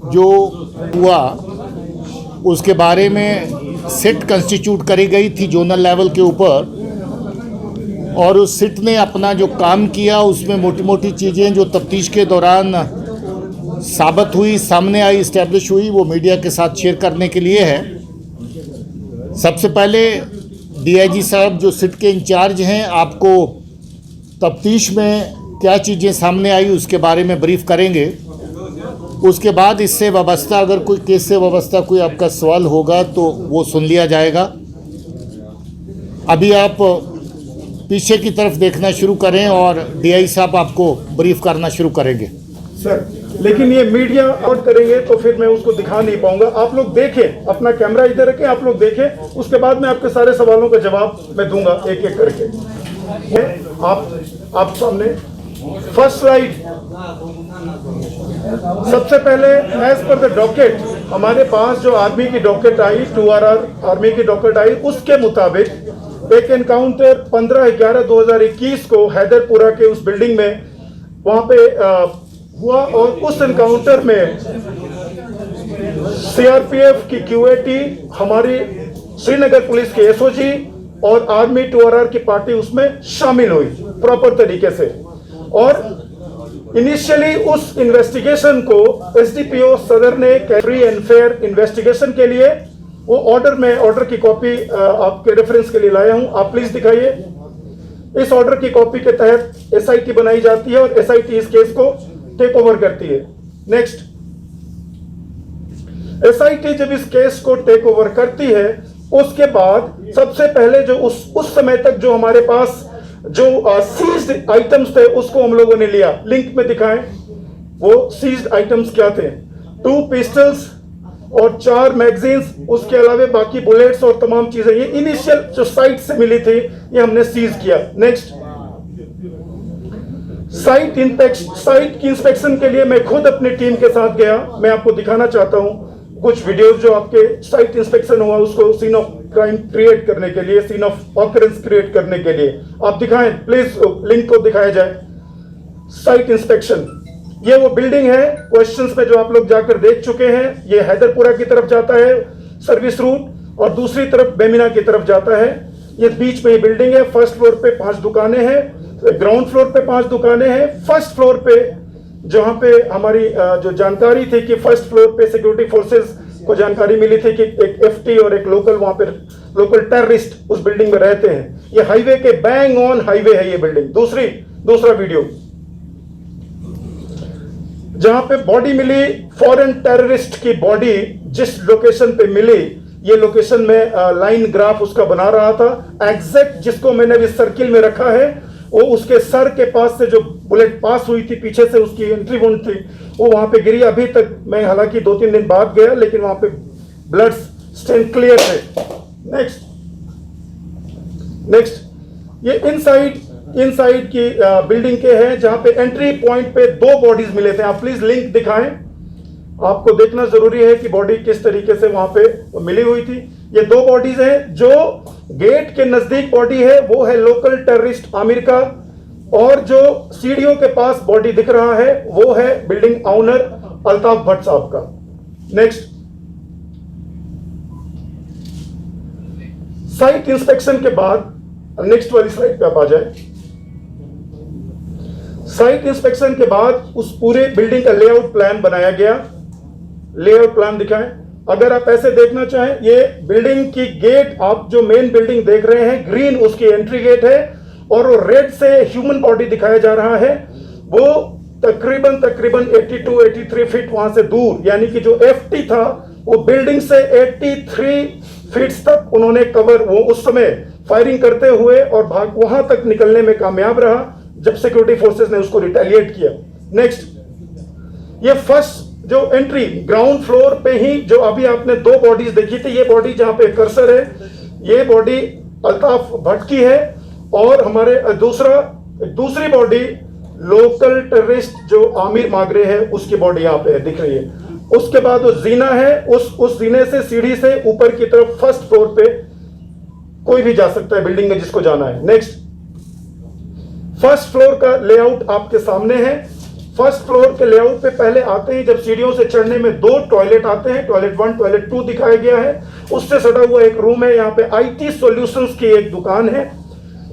जो हुआ उसके बारे में सिट कंस्टिट्यूट करी गई थी जोनल लेवल के ऊपर, और उस सिट ने अपना जो काम किया उसमें मोटी मोटी चीज़ें जो तफ्तीश के दौरान साबित हुई, सामने आई, इस्टेब्लिश हुई, वो मीडिया के साथ शेयर करने के लिए है। सबसे पहले डीआईजी साहब जो सिट के इंचार्ज हैं, आपको तफ्तीश में क्या चीज़ें सामने आई उसके बारे में ब्रीफ करेंगे। उसके बाद इससे वाबस्ता अगर कोई केस से वाबस्ता कोई आपका सवाल होगा तो वो सुन लिया जाएगा। अभी आप पीछे की तरफ देखना शुरू करें और डीआई साहब आपको ब्रीफ करना शुरू करेंगे। सर, लेकिन ये मीडिया आउट करेंगे तो फिर मैं उसको दिखा नहीं पाऊंगा। आप लोग देखें, अपना कैमरा इधर रखें, आप लोग देखें, उसके बाद मैं आपके सारे सवालों का जवाब मैं दूंगा एक एक करके। आप सामने फर्स्ट स्लाइड। सबसे पहले एज पर द डॉकेट, हमारे पास जो आर्मी की डॉकेट आई, 2RR आर्मी की डॉकेट आई, उसके मुताबिक एक एनकाउंटर 15/11/2021 को हैदरपुरा के उस बिल्डिंग में वहां पे हुआ, और उस एनकाउंटर में सीआरपीएफ की क्यूएटी, हमारी श्रीनगर पुलिस के एसओजी और आर्मी 2RR की पार्टी उसमें शामिल हुई प्रॉपर तरीके से। और इनिशियली उस इन्वेस्टिगेशन को एसडीपीओ सदर ने फ्री एंड फेयर इन्वेस्टिगेशन के लिए वो ऑर्डर की कॉपी आपके रेफरेंस के लिए लाया हूं, आप प्लीज दिखाइए। इस ऑर्डर की कॉपी के तहत एसआईटी बनाई जाती है और एसआईटी इस केस को टेक ओवर करती है। नेक्स्ट, एसआईटी जब इस केस को टेक ओवर करती है, उसके बाद सबसे पहले जो उस समय तक जो हमारे पास जो सीज्ड आइटम्स थे उसको हम लोगों ने लिया। लिंक में दिखाएं वो सीज्ड आइटम्स क्या थे। 2 पिस्टल्स और 4 मैगजीन्स, उसके अलावा बाकी बुलेट्स और तमाम चीजें, ये इनिशियल जो साइट से मिली थी ये हमने सीज किया। नेक्स्ट, साइट की इंस्पेक्शन के लिए मैं खुद अपनी टीम के साथ गया। मैं आपको दिखाना चाहता हूं कुछ वीडियोस जो आपके साइट इंस्पेक्शन हुआ उसको सीन ऑफ क्राइम क्रिएट करने के लिए, सीन ऑफ ऑकरेंस क्रिएट करने के लिए। आप दिखाएं प्लीज, लिंक को दिखाया जाए। साइट इंस्पेक्शन, ये वो बिल्डिंग है क्वेश्चंस में जो आप लोग जाकर देख चुके हैं। ये हैदरपुरा की तरफ जाता है सर्विस रूट, और दूसरी तरफ बेमिना की तरफ जाता है। ये बीच में ये बिल्डिंग है। फर्स्ट फ्लोर पे 5 दुकानें हैं, ग्राउंड फ्लोर पे 5 दुकानें हैं। फर्स्ट फ्लोर पे जहां पे हमारी जो जानकारी थी कि फर्स्ट फ्लोर पे सिक्योरिटी फोर्सेस को जानकारी मिली थी कि एक एफटी और एक लोकल वहां पे लोकल टेररिस्ट उस बिल्डिंग में रहते हैं। ये हाईवे के बैंग ऑन हाईवे है ये बिल्डिंग। दूसरा वीडियो जहां पे बॉडी मिली, फॉरेन टेररिस्ट की बॉडी जिस लोकेशन पे मिली, ये लोकेशन में लाइन ग्राफ उसका बना रहा था। एग्जैक्ट जिसको मैंने इस सर्किल में रखा है वो उसके सर के पास से जो बुलेट पास हुई थी, पीछे से उसकी एंट्री वुंड थी, वो वहां पे गिरी। अभी तक मैं हालांकि 2-3 दिन बाद गया, लेकिन वहां पे ब्लड स्टेन क्लियर थे। नेक्स्ट, ये इनसाइड की बिल्डिंग के हैं जहां पे एंट्री पॉइंट पे 2 बॉडीज मिले थे। आप प्लीज लिंक दिखाएं, आपको देखना जरूरी है कि बॉडी किस तरीके से वहां पे मिली हुई थी। ये 2 बॉडीज हैं। जो गेट के नजदीक बॉडी है वो है लोकल टेररिस्ट आमिर का, और जो सीढ़ियों के पास बॉडी दिख रहा है वो है बिल्डिंग ऑनर अल्ताफ भट्ट साहब का। नेक्स्ट, साइट इंस्पेक्शन के बाद नेक्स्ट वाली स्लाइड पे आप आ जाए। साइट इंस्पेक्शन के बाद उस पूरे बिल्डिंग का लेआउट प्लान बनाया गया। लेआउट प्लान दिखाएं। अगर आप ऐसे देखना चाहें, ये बिल्डिंग की गेट, आप जो मेन बिल्डिंग देख रहे हैं, ग्रीन उसकी एंट्री गेट है, और वो रेड से ह्यूमन बॉडी दिखाया जा रहा है। वो तकरीबन 82-83 फीट वहां से दूर, यानी कि जो एफटी था वो बिल्डिंग से 83 फीट तक उन्होंने कवर, वो उस समय फायरिंग करते हुए और वहां तक निकलने में कामयाब रहा जब सिक्योरिटी फोर्सेस ने उसको रिटेलिएट किया। नेक्स्ट, ये फर्स्ट जो एंट्री ग्राउंड फ्लोर पे ही जो अभी आपने 2 बॉडीज देखी थी, ये बॉडी जहां पे कर्सर है, ये बॉडी अल्ताफ भट्ट की है, और हमारे दूसरी बॉडी लोकल टेररिस्ट जो आमिर मागरे है उसकी बॉडी यहाँ पे दिख रही है। उसके बाद वो जीना है, उस जीने से सीढ़ी से ऊपर की तरफ फर्स्ट फ्लोर पे कोई भी जा सकता है बिल्डिंग में जिसको जाना है। नेक्स्ट, फर्स्ट फ्लोर का लेआउट आपके सामने है। फर्स्ट फ्लोर के लेआउट पे पहले आते ही जब सीढ़ियों से चढ़ने में 2 टॉयलेट आते हैं, टॉयलेट 1 टॉयलेट 2 दिखाया गया है। उससे सटा हुआ एक रूम है, यहाँ पे IT सॉल्यूशंस की एक दुकान है।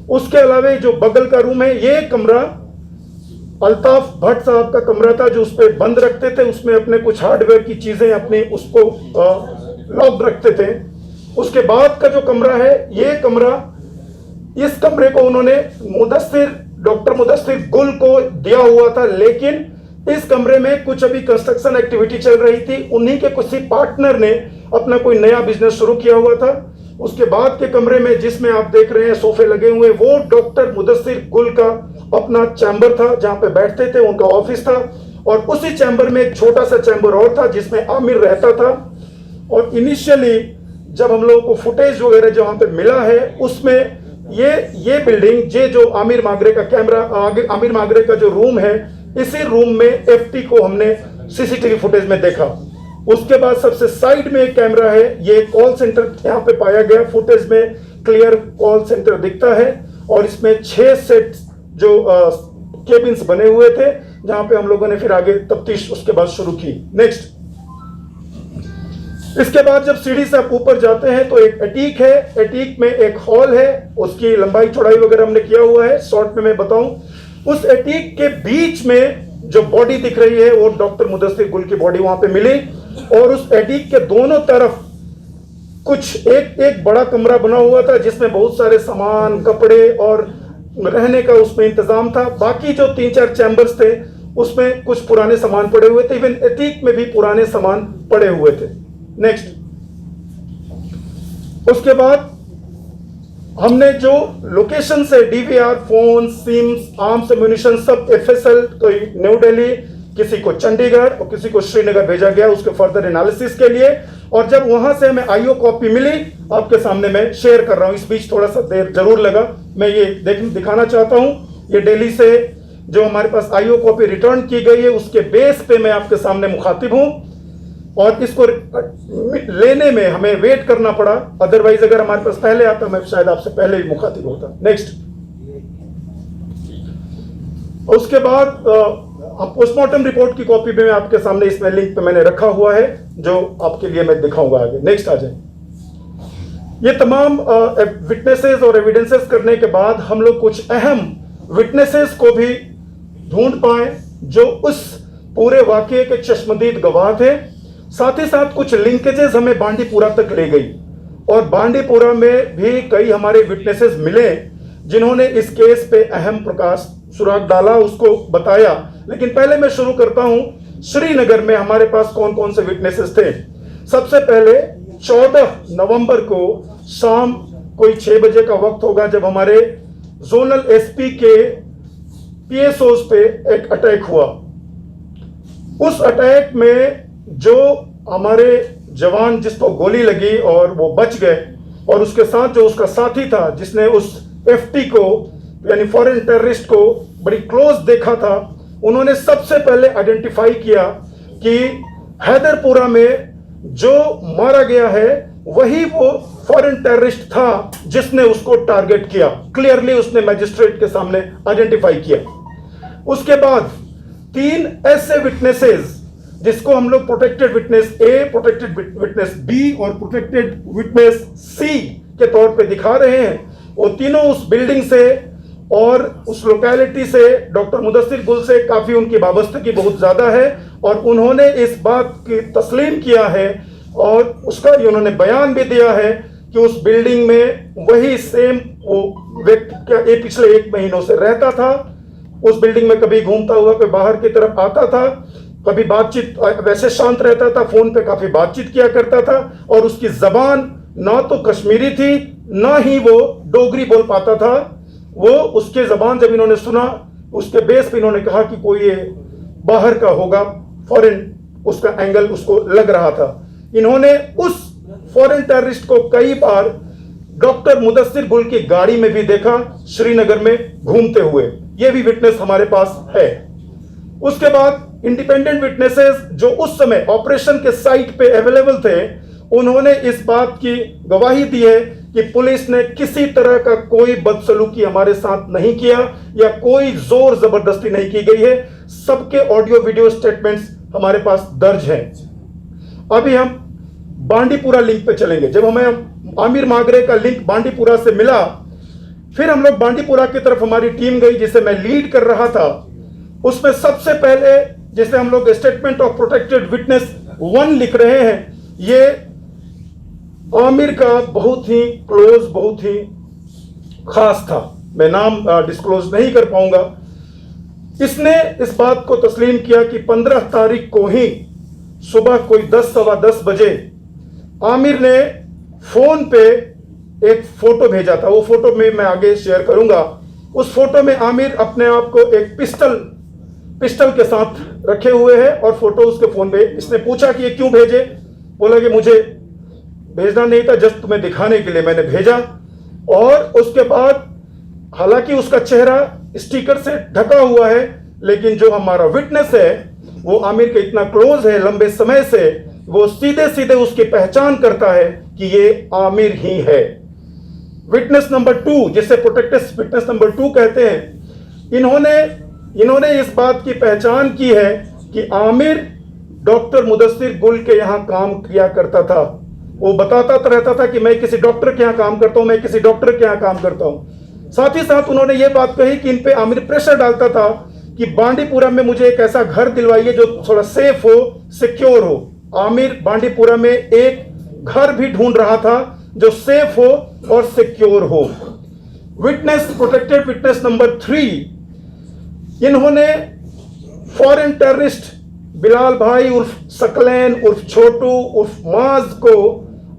उसके अलावा जो बगल का रूम है, ये कमरा अल्ताफ भट्ट साहब का कमरा था, जो उस पर बंद रखते थे, उसमें अपने कुछ हार्डवेयर की चीजें अपने उसको लॉक रखते थे। उसके बाद का जो कमरा है, ये कमरा, इस कमरे को उन्होंने डॉक्टर मुदस्सिर गुल को दिया हुआ था, लेकिन इस कमरे में कुछ अभी कंस्ट्रक्शन एक्टिविटी चल रही थी। उन्हीं के किसी पार्टनर ने अपना कोई नया बिजनेस शुरू किया हुआ था। उसके बाद के कमरे में, जिसमें आप देख रहे हैं सोफे लगे हुए, वो डॉक्टर मुदस्सिर गुल का अपना चैम्बर था, जहां पे बैठते थे, उनका ऑफिस था। और उसी चैम्बर में एक छोटा सा चैम्बर और था, जिसमें आमिर रहता था। और इनिशियली जब हम लोगों को फुटेज वगैरह जहां पे मिला है, उसमें ये बिल्डिंग, ये जो आमिर मागरे का कैमरा, आमिर मागरे का जो रूम है, इसी रूम में FT को हमने CCTV फुटेज में देखा। उसके बाद सबसे साइड में एक कैमरा है, ये कॉल सेंटर यहाँ पे पाया गया। फुटेज में क्लियर कॉल सेंटर दिखता है और इसमें 6 सेट जो केबिन्स बने हुए थे, जहां पे हम लोगों ने फिर आगे तफ्तीश उसके बाद शुरू की। नेक्स्ट, इसके बाद जब सीढ़ी से आप ऊपर जाते हैं तो एक एटीक है, एटीक में एक हॉल है, उसकी लंबाई चौड़ाई वगैरह हमने किया हुआ है, शॉर्ट में मैं बताऊं। उस एटीक के बीच में जो बॉडी दिख रही है, वो डॉक्टर मुदस्सिर गुल की बॉडी वहां पे मिली। और उस एटीक के दोनों तरफ कुछ एक बड़ा कमरा बना हुआ था, जिसमें बहुत सारे सामान, कपड़े और रहने का उसमें इंतजाम था। बाकी जो 3-4 चैम्बर्स थे, उसमें कुछ पुराने सामान पड़े हुए थे, इवन एटीक में भी पुराने सामान पड़े हुए थे। नेक्स्ट, उसके बाद हमने जो लोकेशन से DVR, phone, sims, arms, ammunition सब FSL, कोई न्यू दिल्ली, किसी को चंडीगढ़ और किसी को श्रीनगर भेजा गया उसके फर्दर एनालिसिस के लिए। और जब वहां से हमें IO कॉपी मिली, आपके सामने मैं शेयर कर रहा हूं। इस बीच थोड़ा सा देर जरूर लगा, मैं ये दिखाना चाहता हूं। ये दिल्ली से जो हमारे पास IO कॉपी रिटर्न की गई है, उसके बेस पे मैं आपके सामने मुखातिब हूं। और इसको लेने में हमें वेट करना पड़ा, अदरवाइज अगर हमारे पास पहले आता, मैं शायद आपसे पहले ही मुखातिब होता। नेक्स्ट, उसके बाद पोस्टमार्टम रिपोर्ट की कॉपी भी मैं आपके सामने इसमें लिंक पे मैंने रखा हुआ है, जो आपके लिए मैं दिखाऊंगा आगे। नेक्स्ट आ जाए। ये तमाम विटनेसेस और एविडेंसेस करने के बाद हम लोग कुछ अहम विटनेसेस को भी ढूंढ पाए, जो उस पूरे वाकये के चश्मदीद गवाह थे। साथ ही साथ कुछ लिंकेजेस हमें बांडीपुरा तक ले गई, और बांडीपुरा में भी कई हमारे विटनेसेस मिले, जिन्होंने इस केस पे अहम प्रकाश सुराग डाला, उसको बताया। लेकिन पहले मैं शुरू करता हूं, श्रीनगर में हमारे पास कौन कौन से विटनेसेस थे। सबसे पहले 14 नवंबर को शाम कोई 6 बजे का वक्त होगा, जब हमारे जोनल SP के PSOs पे एक अटैक हुआ। उस अटैक में जो हमारे जवान जिसको गोली लगी और वो बच गए, और उसके साथ जो उसका साथी था, जिसने उस FT को यानी फॉरेन टेररिस्ट को बड़ी क्लोज देखा था, उन्होंने सबसे पहले आइडेंटिफाई किया कि हैदरपुरा में जो मारा गया है वही वो फॉरेन टेररिस्ट था जिसने उसको टारगेट किया। क्लियरली उसने मजिस्ट्रेट के सामने आइडेंटिफाई किया। उसके बाद 3 ऐसे विटनेसेस जिसको हम लोग protected witness A, protected witness B और प्रोटेक्टेड विटनेस C के तौर पे दिखा रहे हैं, वो तीनों उस बिल्डिंग से और उस लोकेलिटी से, डॉक्टर मुदस्सिर गुल से काफी उनकी वाबस्तगी बहुत ज्यादा है, और उन्होंने इस बात की तस्लीम किया है और उसका उन्होंने बयान भी दिया है कि उस बिल्डिंग में वही सेम वो व्यक्ति पिछले 1 महीनों से रहता था। उस बिल्डिंग में कभी घूमता हुआ कोई बाहर की तरफ आता था, कभी बातचीत, वैसे शांत रहता था, फोन पे काफी बातचीत किया करता था, और उसकी जबान ना तो कश्मीरी थी ना ही वो डोगरी बोल पाता था। वो उसके जबान जब इन्होंने सुना, उसके बेस पे इन्होंने कहा कि कोई ये बाहर का होगा, फॉरेन उसका एंगल उसको लग रहा था। इन्होंने उस फॉरेन टेररिस्ट को कई बार डॉक्टर मुदस्सिर गुल की गाड़ी में भी देखा, श्रीनगर में घूमते हुए। ये भी विटनेस हमारे पास है। उसके बाद इंडिपेंडेंट विटनेसेस जो उस समय ऑपरेशन के साइट पे अवेलेबल थे, उन्होंने इस बात की गवाही दी है कि पुलिस ने किसी तरह का कोई बदसलूकी हमारे साथ नहीं किया या कोई जोर जबरदस्ती नहीं की गई है। सबके ऑडियो वीडियो स्टेटमेंट्स हमारे पास दर्ज हैं। अभी हम बांडीपुरा लिंक पे चलेंगे। जब हमें आमिर मागरे का लिंक बांडीपुरा से मिला, फिर हम लोग बांडीपुरा की तरफ हमारी टीम गई जिसे मैं लीड कर रहा था। उसमें सबसे पहले जिसे हम लोग स्टेटमेंट ऑफ प्रोटेक्टेड विटनेस 1 लिख रहे हैं, ये आमिर का बहुत ही क्लोज, बहुत ही खास था। मैं नाम डिस्क्लोज नहीं कर पाऊंगा। इसने इस बात को तस्लीम किया कि 15 तारीख को ही सुबह कोई 10 सवा 10 बजे आमिर ने फोन पे एक फोटो भेजा था। वो फोटो में मैं आगे शेयर करूंगा। उस फोटो में आमिर अपने आप को एक पिस्टल के साथ रखे हुए है और फोटो उसके फोन पे। इसने पूछा कि ये क्यों भेजे? बोला कि मुझे भेजना नहीं था, जस्ट तुम्हें दिखाने के लिए मैंने भेजा। और उसके बाद हालांकि उसका चेहरा स्टिकर से ढका हुआ है, लेकिन जो हमारा विटनेस है वो आमिर के इतना क्लोज है लंबे समय से, वो सीधे सीधे उसकी पहचान करता है कि ये आमिर ही है। विटनेस नंबर 2, जिसे प्रोटेक्टेड विटनेस नंबर 2 कहते हैं, इन्होंने इस बात की पहचान की है कि आमिर डॉक्टर मुदस्सिर गुल के यहां काम किया करता था। वो बताता रहता था कि मैं किसी डॉक्टर के यहाँ काम करता हूं, मैं किसी डॉक्टर के यहाँ काम करता हूं। साथ ही साथ उन्होंने ये बात कही कि इन पे आमिर प्रेशर डालता था कि बांडीपुरा में मुझे एक ऐसा घर दिलवाइए जो थोड़ा सेफ हो, सिक्योर हो। आमिर बांडीपुरा में एक घर भी ढूंढ रहा था जो सेफ हो और सिक्योर हो। विटनेस प्रोटेक्टेड विटनेस नंबर 3, इन्होंने फॉरेन टेररिस्ट बिलाल भाई उर्फ सकलैन उर्फ छोटू उर्फ माज को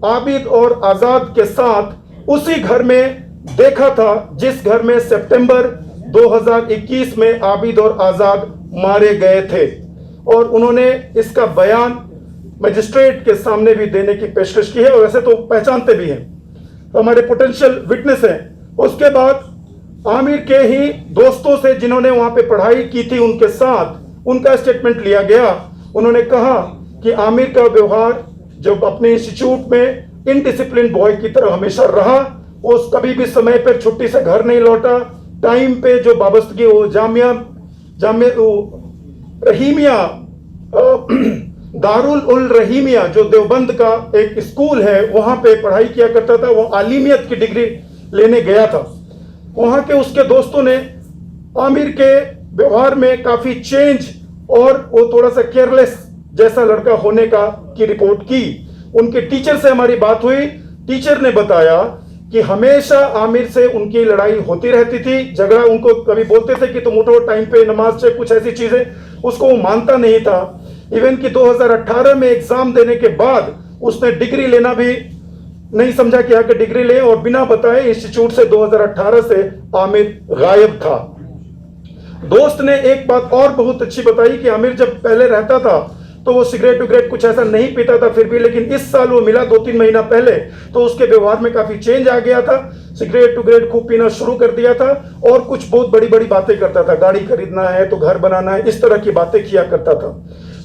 आबिद और आजाद के साथ उसी घर में देखा था जिस घर में सितंबर 2021 में आबिद और आजाद मारे गए थे। और उन्होंने इसका बयान मजिस्ट्रेट के सामने भी देने की पेशकश की है, और वैसे तो पहचानते भी हैं, तो हमारे पोटेंशियल विटनेस हैं। उसके बाद आमिर के ही दोस्तों से जिन्होंने वहां पे पढ़ाई की थी उनके साथ उनका स्टेटमेंट लिया गया। उन्होंने कहा कि आमिर का व्यवहार जब अपने इंस्टीट्यूट में इनडिसिप्लिन बॉय की तरह हमेशा रहा। वो कभी भी समय पर छुट्टी से घर नहीं लौटा। टाइम पे जो वाबस्तगी, वो जामिया रहीमिया दारुल उल रहीमिया जो देवबंद का एक स्कूल है वहां पे पढ़ाई किया करता था। वो आलिमियत की डिग्री लेने गया था। वहां के उसके दोस्तों ने आमिर के व्यवहार में काफी चेंज और वो थोड़ा सा केयरलेस जैसा लड़का होने की रिपोर्ट की। उनके टीचर से हमारी बात हुई। टीचर ने बताया कि हमेशा आमिर से उनकी लड़ाई होती रहती थी, झगड़ा। उनको कभी बोलते थे कि तुम उठो टाइम पे, नमाज से, कुछ ऐसी चीजें, उसको वो मानता नहीं था। इवन कि 2018 में एग्जाम देने के बाद उसने डिग्री लेना भी नहीं समझा कि आके डिग्री ले, और बिना बताए इंस्टीट्यूट से 2018 से आमिर गायब था। दोस्त ने एक बात और बहुत अच्छी बताई कि आमिर जब पहले रहता था तो वो सिगरेट विगरेट कुछ ऐसा नहीं पीता था फिर भी, लेकिन इस साल वो मिला 2-3 महीना पहले तो उसके व्यवहार में काफी चेंज आ गया था। सिगरेट विगरेट खूब पीना शुरू कर दिया था और कुछ बहुत बड़ी बड़ी बातें करता था। गाड़ी खरीदना है तो घर बनाना है, इस तरह की बातें किया करता था।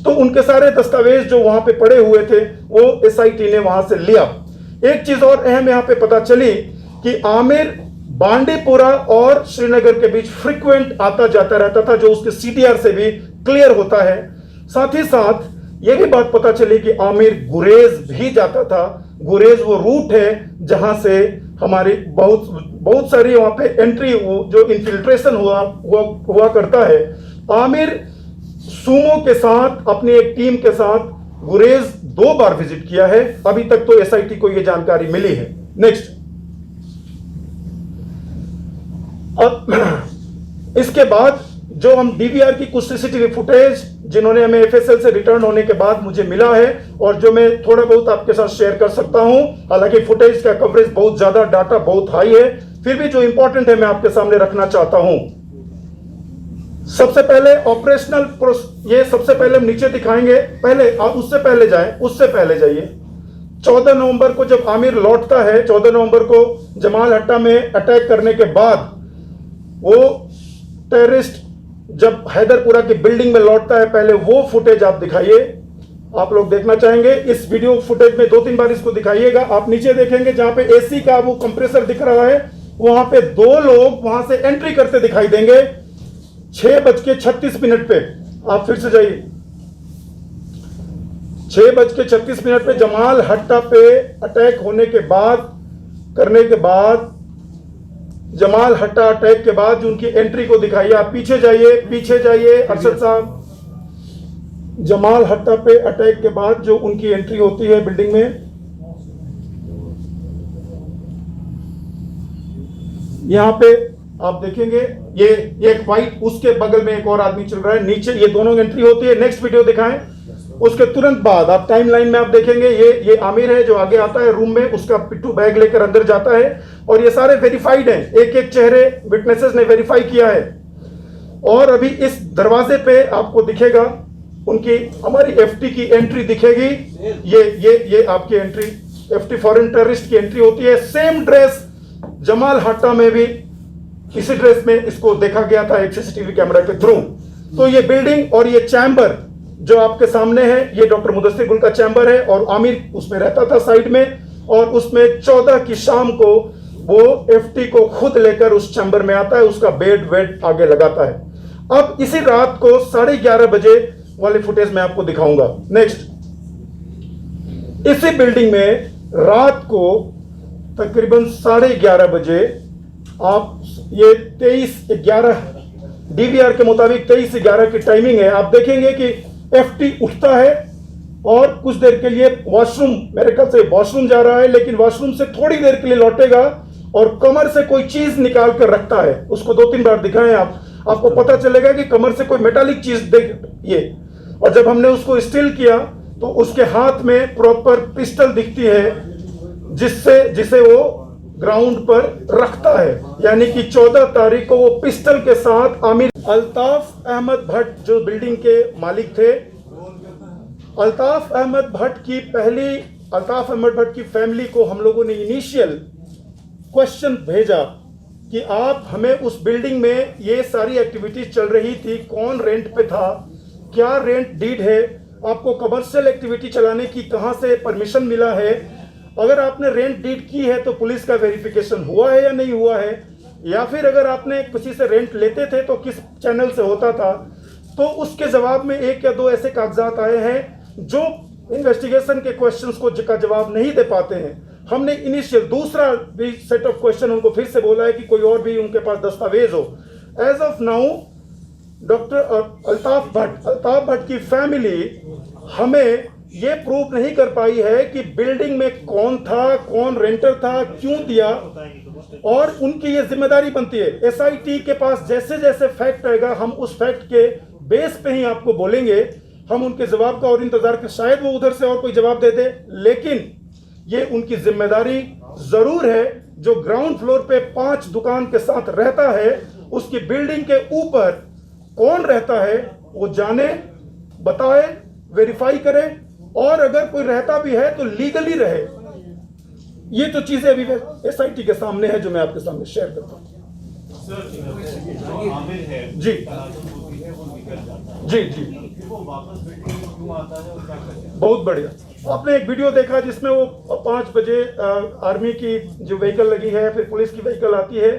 तो उनके सारे दस्तावेज जो वहां पे पड़े हुए थे वो SIT ने वहां से लिया। एक चीज और अहम यहाँ पे पता चली कि आमिर बांडीपुरा और श्रीनगर के बीच फ्रीक्वेंट आता जाता रहता था, जो उसके CTR से भी क्लियर होता है। साथ ही साथ यह भी बात पता चली कि आमिर गुरेज भी जाता था। गुरेज वो रूट है जहां से हमारी बहुत सारी वहां पे एंट्री, जो इन्फिल्ट्रेशन हुआ करता है। आमिर सूमो के साथ अपनी एक टीम के साथ गुरेज 2 बार विजिट किया है। अभी तक तो SIT को यह जानकारी मिली है। नेक्स्ट, अब इसके बाद जो हम DVR की कुछ CCTV फुटेज जिन्होंने हमें FSL से रिटर्न होने के बाद मुझे मिला है और जो मैं थोड़ा बहुत आपके साथ शेयर कर सकता हूं, हालांकि फुटेज का कवरेज बहुत ज्यादा, डाटा बहुत हाई है, फिर भी जो इंपॉर्टेंट है मैं आपके सामने रखना चाहता हूं। सबसे पहले ऑपरेशनल, ये सबसे पहले हम नीचे दिखाएंगे। पहले उससे पहले जाइए। 14 नवंबर को जब आमिर लौटता है, 14 नवंबर को जमाल हट्टा में अटैक करने के बाद वो टेररिस्ट जब हैदरपुरा की बिल्डिंग में लौटता है, पहले वो फुटेज आप दिखाइए। आप लोग देखना चाहेंगे। इस वीडियो फुटेज में 2-3 बार इसको दिखाइएगा। आप नीचे देखेंगे जहां पे एसी का वो कंप्रेसर दिख रहा है, वहां पे 2 लोग वहां से एंट्री करते दिखाई देंगे 6:36 पे। आप फिर से जाइए, 6:36 पे जमाल हट्टा पे अटैक होने के बाद, जमाल हट्टा अटैक के बाद जो उनकी एंट्री को दिखाइए। आप पीछे जाइए अरशद साहब। जमाल हट्टा पे अटैक के बाद जो उनकी एंट्री होती है बिल्डिंग में, यहां पे आप देखेंगे ये एक वाइट, उसके बगल में एक और आदमी चल रहा है, नीचे ये दोनों एंट्री होती है। नेक्स्ट वीडियो दिखाएं। उसके तुरंत बाद आप टाइमलाइन में आप देखेंगे ये आमिर है जो आगे आता है रूम में, उसका पिट्ठू बैग लेकर अंदर जाता है और ये सारे वेरीफाइड हैं, एक एक चेहरे विटनेसेस ने वेरीफाई किया है। और अभी इस दरवाजे पे आपको दिखेगा उनकी, हमारी एफटी की एंट्री दिखेगी। ये आपकी एंट्री, एफटी फॉरेन टेररिस्ट की एंट्री होती है। सेम ड्रेस जमाल हट्टा में भी इसी ड्रेस में इसको देखा गया था एक सीसीटीवी कैमरा के थ्रू। तो ये बिल्डिंग और ये चैम्बर जो आपके सामने है, ये डॉक्टर मुदस्सिर गुल का चैम्बर है और आमिर उसमें रहता था साइड में, और उसमें 14 की शाम को वो एफटी को खुद लेकर उस चैम्बर में आता है, उसका बेड आगे लगाता है। अब इसी रात को 11:30 बजे वाले फुटेज में आपको दिखाऊंगा। नेक्स्ट, इसी बिल्डिंग में रात को तकरीबन 11:30 बजे आप, ये 23:11 डीवीआर के मुताबिक 23:11 की टाइमिंग है। आप देखेंगे कि एफटी उठता है और कुछ देर के लिए वॉशरूम, मेरे ख्याल से वॉशरूम जा रहा है, लेकिन वॉशरूम से थोड़ी देर के लिए लौटेगा और कमर से कोई चीज निकाल कर रखता है। उसको 2-3 बार दिखाएं आपको पता चलेगा कि कमर से कोई मेटालिक चीज ये। और जब हमने उसको स्टिल किया तो उसके हाथ में प्रॉपर पिस्टल दिखती है जिसे वो ग्राउंड पर रखता है, यानी कि 14 तारीख को वो पिस्टल के साथ आमिर। अल्ताफ अहमद भट्ट जो बिल्डिंग के मालिक थे, अल्ताफ अहमद भट्ट की फैमिली को हम लोगों ने इनिशियल क्वेश्चन भेजा कि आप हमें उस बिल्डिंग में ये सारी एक्टिविटीज चल रही थी, कौन रेंट पे था, क्या रेंट डीड है, आपको कमर्शियल एक्टिविटी चलाने की कहां से परमिशन मिला है, अगर आपने रेंट डीड की है तो पुलिस का वेरिफिकेशन हुआ है या नहीं हुआ है, या फिर अगर आपने किसी से रेंट लेते थे तो किस चैनल से होता था। तो उसके जवाब में 1 या 2 ऐसे कागजात आए हैं जो इन्वेस्टिगेशन के क्वेश्चंस को का जवाब नहीं दे पाते हैं। हमने इनिशियल दूसरा भी सेट ऑफ क्वेश्चन उनको फिर से बोला है कि कोई और भी उनके पास दस्तावेज हो। As of now doctor Altaf Bhat की फैमिली हमें ये प्रूव नहीं कर पाई है कि बिल्डिंग में कौन था, कौन रेंटर था, क्यों दिया, और उनकी ये जिम्मेदारी बनती है। एसआईटी के पास जैसे जैसे फैक्ट आएगा हम उस फैक्ट के बेस पे ही आपको बोलेंगे। हम उनके जवाब का और इंतजार कर, शायद वो उधर से और कोई जवाब दे दे, लेकिन ये उनकी जिम्मेदारी जरूर है। जो ग्राउंड फ्लोर पे 5 दुकान के साथ रहता है, उसकी बिल्डिंग के ऊपर कौन रहता है वो जाने, बताए, वेरीफाई करे, और अगर कोई रहता भी है तो लीगली रहे। ये तो चीजें अभी एसआईटी के सामने है जो मैं आपके सामने शेयर करता हूं। जी जी जी, बहुत बढ़िया। आपने एक वीडियो देखा जिसमें वो 5 बजे आर्मी की जो व्हीकल लगी है, फिर पुलिस की व्हीकल आती है।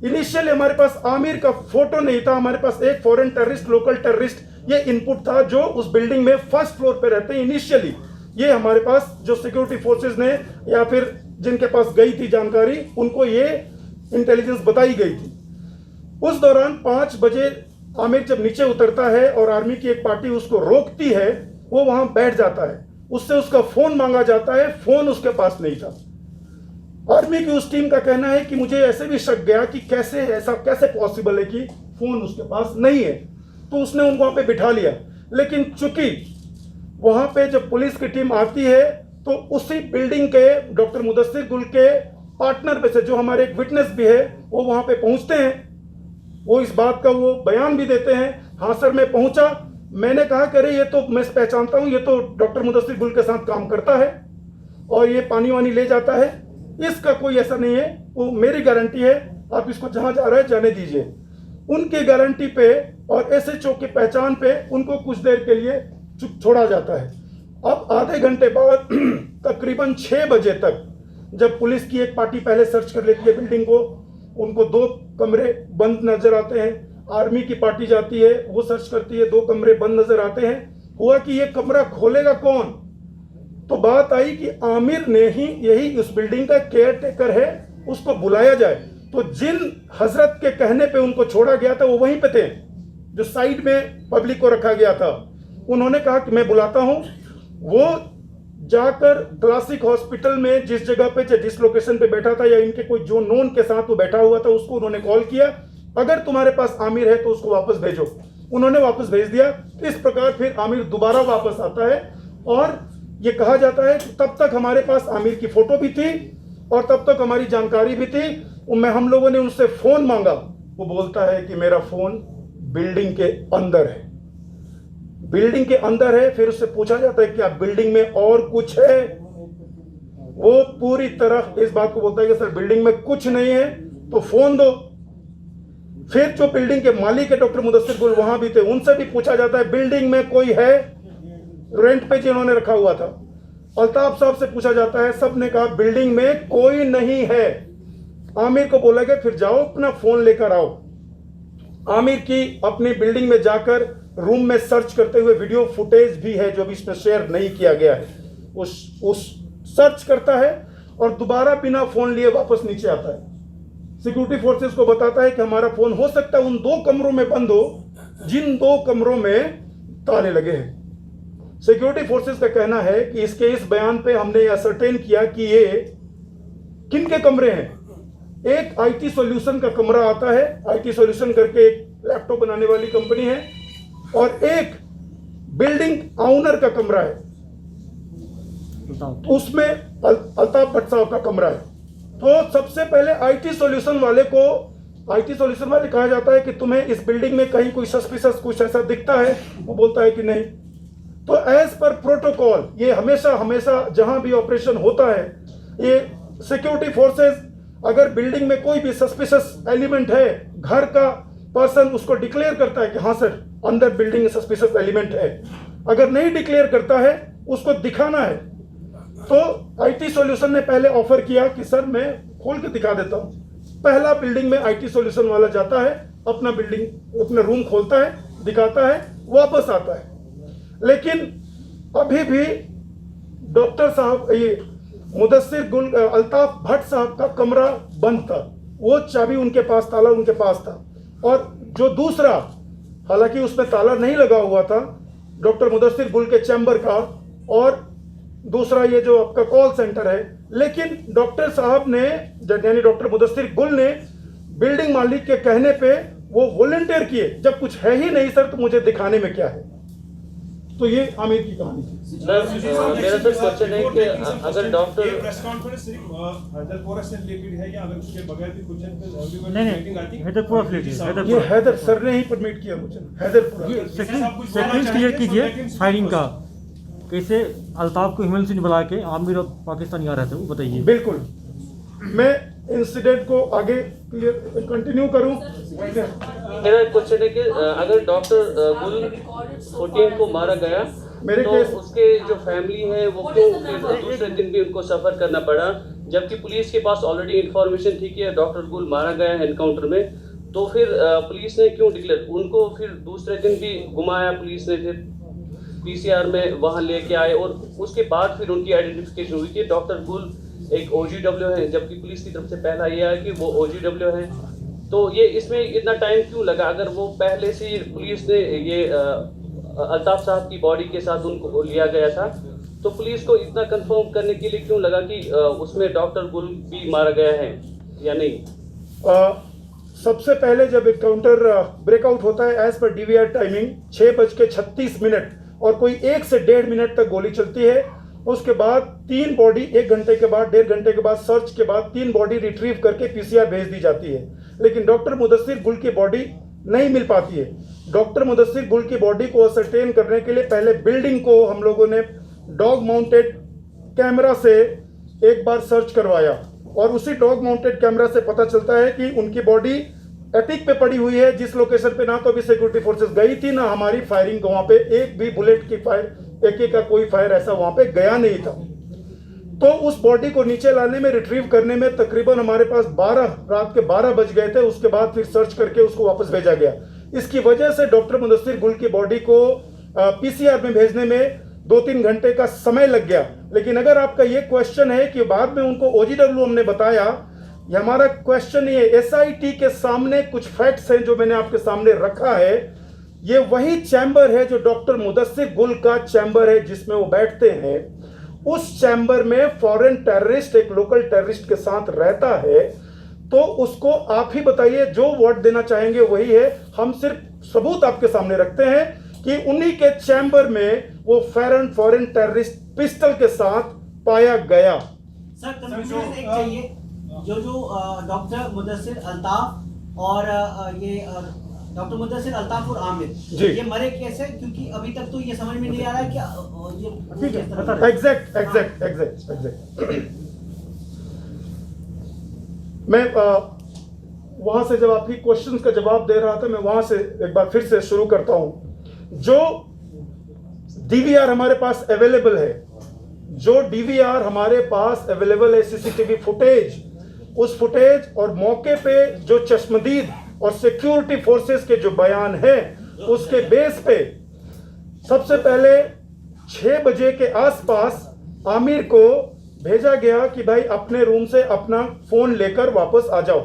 इनिशियली हमारे पास आमिर का फोटो नहीं था, हमारे पास एक फॉरेन टेररिस्ट, लोकल टेररिस्ट ये इनपुट था जो उस बिल्डिंग में फर्स्ट फ्लोर पे रहते हैं। इनिशियली ये हमारे पास जो सिक्योरिटी फोर्सेस ने या फिर जिनके पास गई थी जानकारी, उनको ये इंटेलिजेंस बताई गई थी। उस दौरान 5 बजे आमिर जब नीचे उतरता है और आर्मी की एक पार्टी उसको रोकती है, वो वहां बैठ जाता है, उससे उसका फोन मांगा जाता है, फोन उसके पास नहीं था। आर्मी की उस टीम का कहना है कि मुझे ऐसे भी शक गया कि ऐसा कैसे पॉसिबल है कि फोन उसके पास नहीं है, तो उसने उनको वहां पे बिठा लिया। लेकिन चूंकि वहां पे जब पुलिस की टीम आती है तो उसी बिल्डिंग के डॉक्टर मुदस्सिर गुल के पार्टनर में से जो हमारे एक विटनेस भी है वो वहां पे पहुंचते हैं। वो इस बात का वो बयान भी देते हैं, हाँ सर मैं पहुंचा, मैंने कहा कि अरे ये तो मैं पहचानता हूं, ये तो डॉक्टर मुदस्सिर गुल के साथ काम करता है और ये पानी वानी ले जाता है, इसका कोई ऐसा नहीं है, वो मेरी गारंटी है, आप इसको जहां जा रहे हैं जाने दीजिए। उनकी गारंटी पे और एसएचओ की पहचान पे उनको कुछ देर के लिए छोड़ा जाता है। अब आधे घंटे बाद तकरीबन 6 बजे तक जब पुलिस की एक पार्टी पहले सर्च कर लेती है बिल्डिंग को, उनको 2 कमरे बंद नजर आते हैं। आर्मी की पार्टी जाती है, वो सर्च करती है, 2 कमरे बंद नजर आते हैं। हुआ कि ये कमरा खोलेगा कौन? तो बात आई कि आमिर ने ही यही उस बिल्डिंग का केयर टेकर है, उसको बुलाया जाए। तो जिन हजरत के कहने पे उनको छोड़ा गया था वो वहीं पे थे, जो साइड में पब्लिक को रखा गया था। उन्होंने कहा कि मैं बुलाता हूं। वो जाकर क्लासिक हॉस्पिटल में जिस जगह पे, जिस लोकेशन पे बैठा था, या इनके कोई जो नोन के साथ वो बैठा हुआ था, उसको उन्होंने कॉल किया, अगर तुम्हारे पास आमिर है तो उसको वापस भेजो। उन्होंने वापस भेज दिया। इस प्रकार फिर आमिर दोबारा वापस आता है, और ये कहा जाता है कि तब तक हमारे पास आमिर की फोटो भी थी और तब तक हमारी जानकारी भी थी। हम लोगों ने उनसे फोन मांगा, वो बोलता है कि मेरा फोन बिल्डिंग के अंदर है, बिल्डिंग के अंदर है। फिर उससे पूछा जाता है कि आप बिल्डिंग में और कुछ है? वो पूरी तरह इस बात को बोलता है कि सर बिल्डिंग में कुछ नहीं है, तो फोन दो। फिर जो बिल्डिंग के मालिक है डॉक्टर मुदस्सिर गुल वहां भी थे, उनसे भी पूछा जाता है बिल्डिंग में कोई है? रेंट पे जिन्होंने रखा हुआ था। अल्ताफ साहब से पूछा जाता है, सब ने कहा बिल्डिंग में कोई नहीं है। आमिर को बोला गया फिर जाओ अपना फोन लेकर आओ। आमिर की अपनी बिल्डिंग में जाकर रूम में सर्च करते हुए वीडियो फुटेज भी है जो भी इसमें शेयर नहीं किया गया है। उस सर्च करता है और दोबारा बिना फोन लिए वापस नीचे आता है। सिक्योरिटी फोर्सेस को बताता है कि हमारा फोन हो सकता है उन 2 कमरों में बंद हो जिन 2 कमरों में ताले लगे हैं। सिक्योरिटी फोर्सेस का कहना है कि इसके इस बयान पे हमने असरटेन किया कि ये किन के कमरे हैं। एक आईटी सॉल्यूशन का कमरा आता है, आईटी सॉल्यूशन करके एक लैपटॉप बनाने वाली कंपनी है, और एक बिल्डिंग ऑनर का कमरा है, उसमें अल्ताफ भट्ट साहब का कमरा है। तो सबसे पहले आईटी सॉल्यूशन वाले कहा जाता है कि तुम्हें इस बिल्डिंग में कहीं कोई सस्पिशियस कुछ ऐसा दिखता है? वो बोलता है कि नहीं। तो एज पर प्रोटोकॉल ये हमेशा जहां भी ऑपरेशन होता है, ये सिक्योरिटी फोर्सेस अगर बिल्डिंग में कोई भी सस्पिशियस एलिमेंट है, घर का पर्सन उसको डिक्लेयर करता है कि हाँ सर अंदर बिल्डिंग में सस्पिशियस एलिमेंट है। अगर नहीं डिक्लेयर करता है उसको दिखाना है। तो आईटी सॉल्यूशन ने पहले ऑफर किया कि सर मैं खोल के दिखा देता हूं। पहला बिल्डिंग में आईटी सॉल्यूशन वाला जाता है, अपना रूम खोलता है, दिखाता है, वापस आता है। लेकिन अभी भी डॉक्टर साहब, ये मुदस्सिर गुल, अल्ताफ भट्ट साहब का कमरा बंद था। वो चाबी उनके पास, ताला उनके पास था। और जो दूसरा, हालांकि उसमें ताला नहीं लगा हुआ था, डॉक्टर मुदस्सिर गुल के चैम्बर का, और दूसरा ये जो आपका कॉल सेंटर है। लेकिन डॉक्टर साहब ने, यानी डॉक्टर मुदस्सिर गुल ने बिल्डिंग मालिक के कहने पे वो वॉलंटियर किए, जब कुछ है ही नहीं सर तो मुझे दिखाने में क्या है। तो ये आमिर की कहानी थी। मेरा तो क्वेश्चन है कि अगर डॉक्टर ये प्रेस कॉन्फ्रेंस सिर्फ हैदरपुरा से रिलेटेड है या अगर उसके बगैर भी कुछ नहीं, हैदरपुरा रिलेटेड ये हैदर सर ने ही परमिट किया मुझे, हैदरपुरा। ये सेकंड क्लियर कीजिए फायरिंग का, कैसे अल्ताफ को हिमांशु ने बुला के आमिर और पाकिस्तानी आ रहे थे, वो बताइए। बिल्कुल, मैं इंसिडेंट को आगे क्लियर कंटिन्यू करूं। मेरा क्वेश्चन है कि अगर डॉक्टर गुल 14 को मारा गया तो उसके जो फैमिली है वो क्यों फिर दूसरे दिन भी उनको सफर करना पड़ा, जबकि पुलिस के पास ऑलरेडी इंफॉर्मेशन थी कि डॉक्टर गुल मारा गया है एनकाउंटर में, तो फिर पुलिस ने क्यों डिक्लेयर उनको फिर दूसरे दिन भी घुमाया पुलिस ने, फिर पीसीआर में वहां लेके आए और उसके बाद फिर उनकी आइडेंटिफिकेशन हुई कि डॉक्टर गुल एक OGW है, जबकि पुलिस की तरफ से पहला ये आया कि वो OGW है। तो ये इसमें इतना टाइम क्यों लगा? अगर वो पहले से पुलिस ने ये अल्ताफ साहब की बॉडी के साथ उनको लिया गया था, तो पुलिस को इतना कंफर्म करने के लिए क्यों लगा कि उसमें डॉक्टर गुल भी मारा गया है या नहीं? सबसे पहले जब एनकाउंटर ब्रेकआउट होता है एज पर DVR टाइमिंग 6:36 और कोई 1 से 1.5 मिनट तक गोली चलती है। उसके बाद 3 बॉडी 1 घंटे के बाद, 1.5 घंटे के बाद सर्च के बाद 3 बॉडी रिट्रीव करके PCR भेज दी जाती है। लेकिन डॉक्टर मुदस्सिर गुल की बॉडी नहीं मिल पाती है। डॉक्टर मुदस्सिर गुल की बॉडी को असरटेन करने के लिए पहले बिल्डिंग को हम लोगों ने डॉग माउंटेड कैमरा से एक बार सर्च करवाया, और उसी डॉग माउंटेड कैमरा से पता चलता है कि उनकी बॉडी एटिक पे पड़ी हुई है, जिस लोकेशन पे ना तो अभी सिक्योरिटी फोर्सेस गई थी, ना हमारी फायरिंग वहां पे एक भी बुलेट की फायर एके का कोई फायर ऐसा वहां पे गया नहीं था। तो उस बॉडी को नीचे लाने में, रिट्रीव करने में तकरीबन हमारे पास रात के 12 बज गए थे। उसके बाद फिर सर्च करके उसको वापस भेजा गया। इसकी वजह से डॉक्टर मुदस्सिर गुल की बॉडी को पीसीआर में भेजने में 2-3 घंटे का समय लग गया। लेकिन अगर आपका ये क्वेश्चन है कि बाद में उनको ओजीडब्ल्यू हमने बताया, ये हमारा क्वेश्चन ये एसआईटी के सामने कुछ फैक्ट्स हैं जो मैंने आपके सामने रखा है। ये वही चैम्बर है जो डॉक्टर मुदस्सिर गुल का चैम्बर है जिसमें वो बैठते हैं। उस चैम्बर में फॉरेन टेररिस्ट एक लोकल टेररिस्ट के साथ रहता है। तो उसको आप ही बताइए, जो वोट देना चाहेंगे वही है। हम सिर्फ सबूत आपके सामने रखते हैं कि उन्हीं के चैम्बर में वो फॉरेन टेररिस्ट पिस्टल के साथ पाया गया। सर कंफ्यूजन एक चाहिए, जो डॉक्टर मुदस्सिर अल्ताफ और ये डॉक्टर मुदस्सिर अल्ताफ और आमिर ये मरे कैसे? क्योंकि अभी तक तो ये समझ में नहीं आ रहा है कि ये एग्जैक्ट मैं वहां से जब आपकी क्वेश्चंस का जवाब दे रहा था, मैं वहां से एक बार फिर से शुरू करता हूं। जो डीवीआर हमारे पास अवेलेबल है, सीसीटीवी फुटेज, उस फुटेज और मौके पे जो चश्मदीद और सिक्योरिटी फोर्सेस के जो बयान है, उसके बेस पे सबसे पहले 6 बजे के आसपास आमिर को भेजा गया कि भाई अपने रूम से अपना फोन लेकर वापस आ जाओ।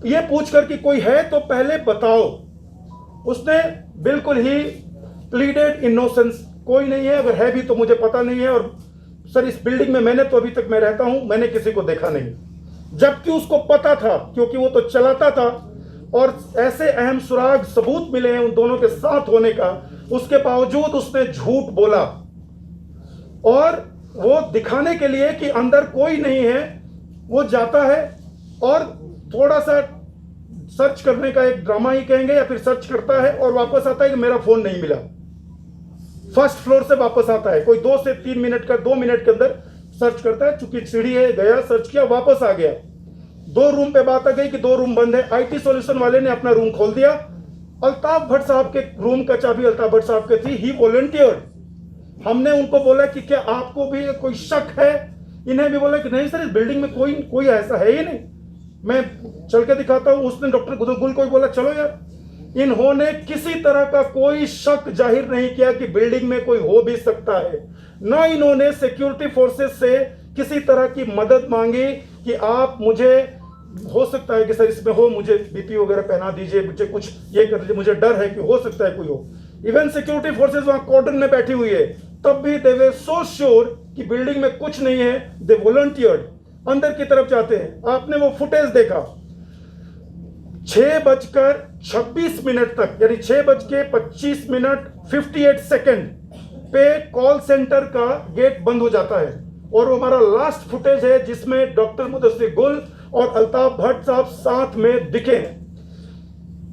ये पूछकर कि कोई है तो पहले बताओ। उसने बिल्कुल ही प्लीडेड इनोसेंस, कोई नहीं है, अगर है भी तो मुझे पता नहीं है, और सर इस बिल्डिंग में मैंने तो अभी तक मैं रहता हूं, मैंने किसी को देखा नहीं। जबकि उसको पता था, क्योंकि वो तो चलाता था और ऐसे अहम सुराग सबूत मिले हैं उन दोनों के साथ होने का, उसके बावजूद उसने झूठ बोला। और वो दिखाने के लिए कि अंदर कोई नहीं है, वो जाता है और थोड़ा सा सर्च करने का एक ड्रामा ही कहेंगे, या फिर सर्च करता है और वापस आता है कि मेरा फोन नहीं मिला। फर्स्ट फ्लोर से वापस आता है, कोई 2 से 3 मिनट का 2 मिनट के अंदर सर्च करता है, चूंकि सीढ़ी है, गया सर्च किया, वापस आ गया। 2 रूम पे बात आ गई कि 2 रूम बंद है। आईटी सॉल्यूशन वाले ने अपना रूम खोल दिया। अल्ताफ भट्ट साहब के रूम का चाबी अल्ताफ भट्ट साहब के थी। ही वॉलंटियर्ड। हमने उनको बोला कि क्या आपको भी कोई शक है? इन्हें भी बोला कि नहीं सर, इस बिल्डिंग में कोई ऐसा है ही नहीं, मैं चल के दिखाता हूं। उसने डॉक्टर गुल को भी बोला चलो यार। इन्होंने किसी तरह का कोई शक जाहिर नहीं किया कि बिल्डिंग में कोई हो भी सकता है। न इन्होंने सिक्योरिटी फोर्सेस से किसी तरह की मदद मांगी कि आप मुझे, हो सकता है कि सर इसमें हो, मुझे बीपी वगैरह पहना दीजिए, मुझे कुछ ये कर दीजिए, मुझे डर है कि हो सकता है कोई हो। इवन सिक्योरिटी फोर्सेस वहां कॉर्डन में बैठी हुई है, तब भी दे वर सो श्योर कि बिल्डिंग में कुछ नहीं है। दे वॉलंटियर्ड, अंदर की तरफ जाते हैं। आपने वो फुटेज देखा। 6:26 तक, यानी 6:25:58 पे कॉल सेंटर का गेट बंद हो जाता है। और वो हमारा लास्ट फुटेज है जिसमें डॉक्टर मुदस्सिर गुल और अल्ताफ भट्ट साहब साथ में दिखे।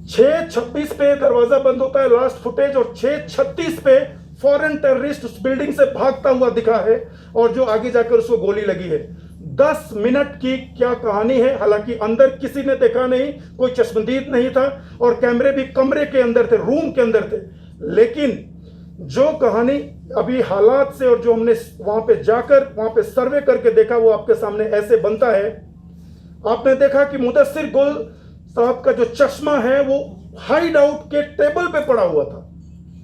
6:26 पे दरवाजा बंद होता है, लास्ट फुटेज, और 6:36 पे फॉरेन टेररिस्ट उस बिल्डिंग से भागता हुआ दिखा है और जो आगे जाकर उसको गोली लगी है। 10 मिनट की क्या कहानी है। हालांकि अंदर किसी ने देखा नहीं, कोई चश्मदीद नहीं था और कैमरे भी कमरे के अंदर थे, रूम के अंदर थे। लेकिन जो कहानी अभी हालात से और जो हमने वहां पे जाकर वहां पे सर्वे करके देखा, वो आपके सामने ऐसे बनता है। आपने देखा कि मुदस्सिर गुल साहब का जो चश्मा है वो हाइड आउट के टेबल पे पड़ा हुआ था।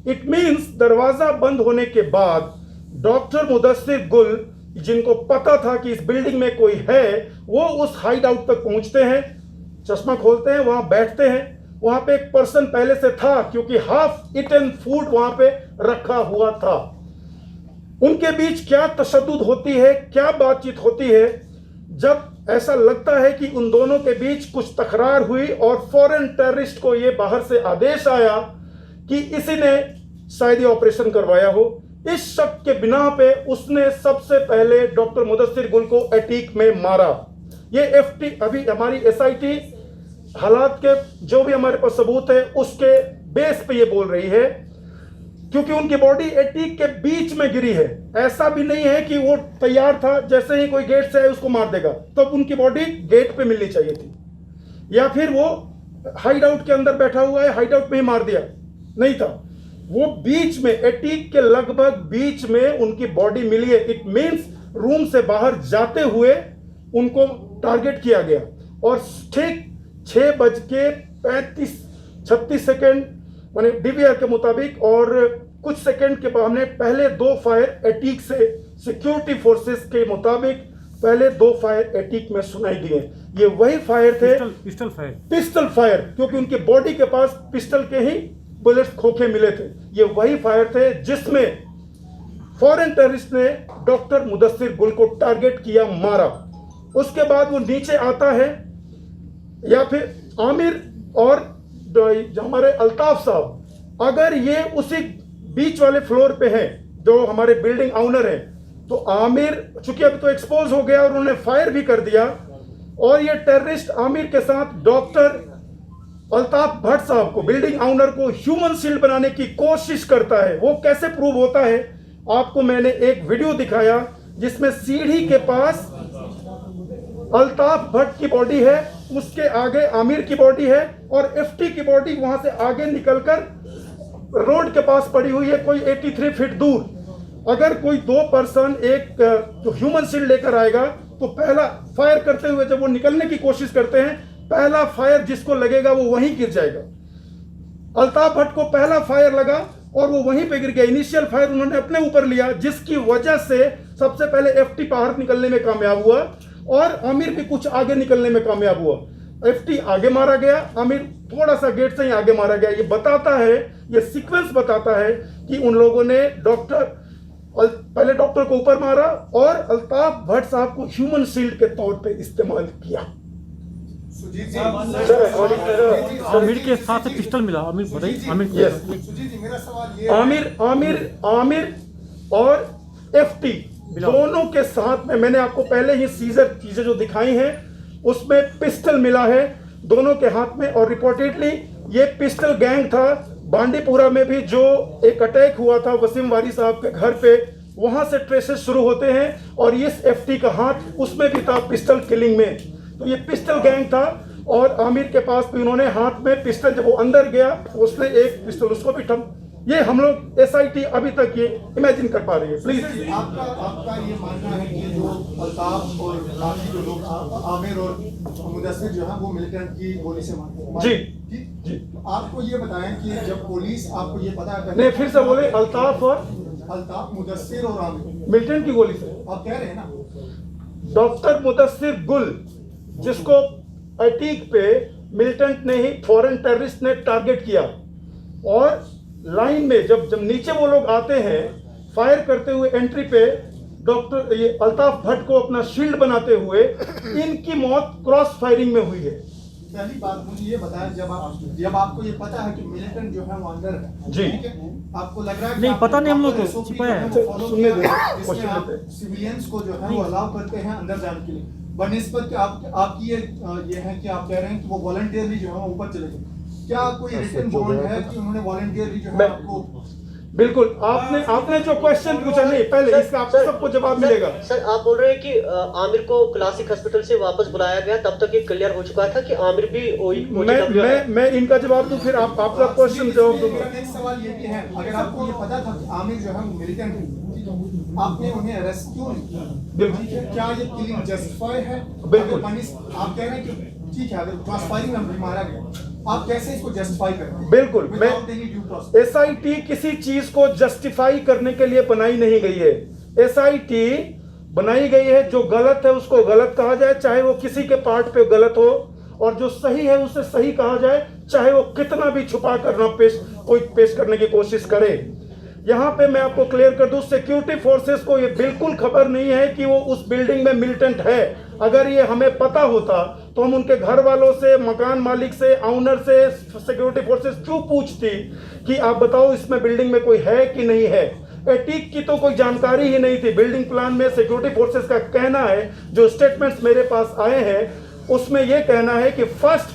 इट मींस दरवाजा बंद होने के बाद डॉक्टर मुदस्सिर गुल, जिनको पता था कि इस बिल्डिंग में कोई है, वो उस हाइड आउट तक पहुंचते हैं, चश्मा खोलते हैं, वहां बैठते हैं। वहां पे एक पर्सन पहले से था, क्योंकि हाफ ईटन फूड वहां पे रखा हुआ था। उनके बीच क्या तशद्दुद होती है, क्या बातचीत होती है, जब ऐसा लगता है कि उन दोनों के बीच कुछ तकरार हुई और फॉरेन टेररिस्ट को यह बाहर से आदेश आया कि इसी ने शायद ये ऑपरेशन करवाया हो। इस शक के बिना पे उसने सबसे पहले डॉक्टर मुदस्सिर गुल को अटैक में मारा। ये एफटी, अभी हमारी एसआईटी हालात के जो भी हमारे पास सबूत है उसके बेस पे ये बोल रही है, क्योंकि उनकी बॉडी अटैक के बीच में गिरी है। ऐसा भी नहीं है कि वो तैयार था, जैसे ही कोई गेट से आए उसको मार देगा, तब उनकी बॉडी गेट पे मिलनी चाहिए थी, या फिर वो हाइड आउट के अंदर बैठा हुआ है, हाइड आउट में ही मार दिया, नहीं था। वो बीच में एटीक के लगभग बीच में उनकी बॉडी मिली है। इट मींस रूम से बाहर जाते हुए उनको टारगेट किया गया और ठीक 6:36 माने डीवीआर के मुताबिक और कुछ सेकंड के बाद हमने पहले 2 फायर एटीक से सिक्योरिटी फोर्सेस के मुताबिक पहले 2 फायर एटीक में सुनाई दिए। ये वही फायर थे, पिस्टल फायर, क्योंकि उनकी बॉडी के पास पिस्टल के ही बुलेट्स खोखे मिले थे। ये वही फायर थे जिसमें फॉरेन टेररिस्ट ने डॉक्टर मुदस्सिर गुल को टारगेट किया, मारा। उसके बाद वो नीचे आता है, या फिर आमिर और हमारे अल्ताफ साहब अगर ये उसी बीच वाले फ्लोर पे हैं जो हमारे बिल्डिंग ऑनर हैं, तो आमिर चूंकि अभी तो एक्सपोज हो गया और उन्होंने फायर भी कर दिया, और ये टेररिस्ट आमिर के साथ डॉक्टर अल्ताफ भट्ट साहब को, बिल्डिंग ऑनर को ह्यूमन शील्ड बनाने की कोशिश करता है। वो कैसे प्रूव होता है? आपको मैंने एक वीडियो दिखाया जिसमें सीढ़ी के पास अल्ताफ भट्ट की बॉडी है, उसके आगे आमिर की बॉडी है, और एफटी की बॉडी वहां से आगे निकलकर रोड के पास पड़ी हुई है, कोई 83 फीट दूर। अगर कोई 2 पर्सन एक जो ह्यूमन शील्ड लेकर आएगा तो पहला फायर करते हुए जब वो निकलने की कोशिश करते हैं, पहला फायर जिसको लगेगा वो वहीं गिर जाएगा। अल्ताफ भट्ट को पहला फायर लगा और वो वहीं पे गिर गया। इनिशियल फायर उन्होंने अपने ऊपर लिया, जिसकी वजह से सबसे पहले एफटी बाहर निकलने में कामयाब हुआ और आमिर भी कुछ आगे निकलने में कामयाब हुआ। एफटी आगे मारा गया, आमिर थोड़ा सा गेट से ही आगे मारा गया। ये बताता है, ये सीक्वेंस बताता है कि उन लोगों ने पहले डॉक्टर को ऊपर मारा और अल्ताफ भट्ट साहब को ह्यूमन शील्ड के तौर पे इस्तेमाल किया। सुजीत जी, आमिर के साथ पिस्टल मिला। आमिर बताइए, आमिर सुजीत जी, मेरा सवाल ये आमिर और एफटी दोनों के साथ में मैंने आपको पहले ही सीजर चीजें जो दिखाई हैं उसमें पिस्टल मिला है दोनों के हाथ में, और रिपोर्टेडली ये पिस्टल गैंग था। बांडीपुरा में भी जो एक अटैक हुआ था वसीम वारी साहब के घर पे, वहां से ट्रेसेस शुरू होते हैं और इस एफटी का हाथ उसमें भी था पिस्टल किलिंग में। तो ये पिस्टल गैंग था और आमिर के पास भी उन्होंने हाथ में पिस्टल, जब वो अंदर गया उसने एक पिस्टल उसको भी ठम। ये हम लोग एसआईटी अभी तक ये इमेजिन कर पा रही है। प्लीज आपका ये मानना है कि जो अल्ताफ और बाकी जो लोग आमिर और मुदस्सिर जो है वो मिलिटेंट की गोली से मारे? जी। आपको ये बताएं कि जब पुलिस आपको ये पता कर, नहीं फिर से बोले, अल्ताफ, मुदस्सिर और आमिर मिलिटेंट की गोली से आप कह रहे हैं ना? डॉक्टर मुदस्सिर गुल जिसको अटीक पे मिलिटेंट ने ही फॉरेन टेररिस्ट ने टारगेट किया, और लाइन में जब नीचे वो लोग आते हैं फायर करते हुए एंट्री पे डॉक्टर ये अल्ताफ भट्ट को अपना शील्ड बनाते हुए, इनकी मौत क्रॉस फायरिंग में हुई है। पहली बात मुझे ये बताया, जब आपको ये पता है कि मिलिटेंट जो है वो अंदर है, जी, आपको लग रहा है नहीं पता नहीं, हम लोग को छिपाया है। सुनने दे, क्वेश्चन देते हैं। सिविलियंस को जो है वो अलाउ करते हैं अंदर जाने के लिए, बनिस्बत आपकी ये है कि आप कह रहे हैं कि वो वॉलंटियरली जो है वो ऊपर चले गए। क्या कोई रिटन बॉन्ड है कि उन्होंने वॉलंटियरली जो है आपको? बिल्कुल, आपने जो क्वेश्चन पूछा, नहीं पहले इसका आपको सबको जवाब मिलेगा। सर आप बोल रहे हैं कि आमिर को क्लासिक हॉस्पिटल से वापस बुलाया गया, तब तक ये क्लियर हो चुका था कि आमिर भी मैं इनका जवाब दूं, फिर आपका क्वेश्चन जवाब दूंगा। मेरा नेक्स्ट सवाल ये भी है, अगर आपको ये पता था कि आमिर जो है वो मिलिटेंट है, आपने उन्हें अरेस्ट क्यों नहीं किया? क्या ये किलिंग जस्टिफाई है? बिल्कुल। आप कह रहे हैं कि ठीक है, अगर क्रॉस फायरिंग में मारा गया, आप कैसे इसको जस्टिफाई करेंगे? बिल्कुल, मैं एसआईटी किसी चीज को जस्टिफाई करने के लिए बनाई नहीं गई है। एसआईटी बनाई गई है, जो गलत है उसको गलत कहा जाए, चाहे वो किसी के पार्ट पे गलत हो, और जो सही है उसे सही कहा जाए, चाहे वो कितना भी छुपा करना पेश करने की कोशिश करे। यहाँ पे मैं आपको क्लियर कर दूं, सिक्योरिटी फोर्सेस को ये बिल्कुल खबर नहीं है कि वो उस बिल्डिंग में मिलिटेंट है। अगर ये हमें पता होता तो हम उनके घर वालों से, मकान मालिक से, ऑनर से, सिक्योरिटी फोर्सेस क्यों पूछती कि आप बताओ इसमें बिल्डिंग में कोई है कि नहीं है। एटीक की तो कोई जानकारी ही नहीं थी। बिल्डिंग प्लान में सिक्योरिटी फोर्सेस का कहना है, जो स्टेटमेंट्स मेरे पास आए हैं उसमें यह कहना है कि फर्स्ट